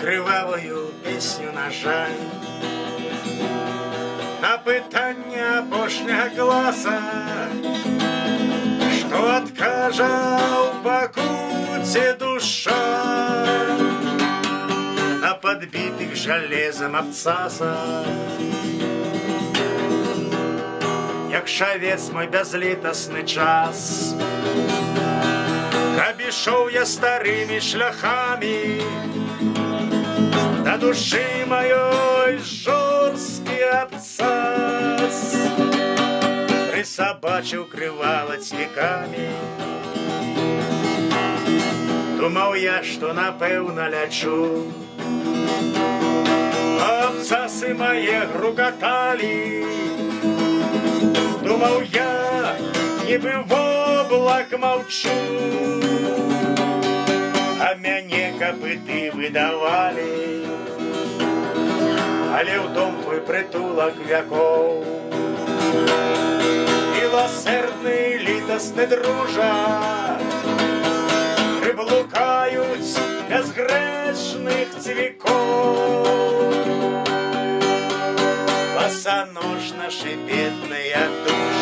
кривавою пісню, на жаль, на питання апошняга класа, што адкажа ў пакуце душа, на подбитых железом абцасах. Як шавец мой бязлітасны час, каб ішоў я старымі шляхамі, да душы маёй жорсткі абцас прысабачыў крывала цвікамі. Думаў я, што напэўна лячу, абцасы мае грукаталі. Думаў я, нібы воблак маўчу, а мяне капыты выдавалі. Але ў дом твой прытулак вякоў, міласэрдны літасны дружа, прыблукаюць бязгрэшных цвікоў. Босонож наши бедные души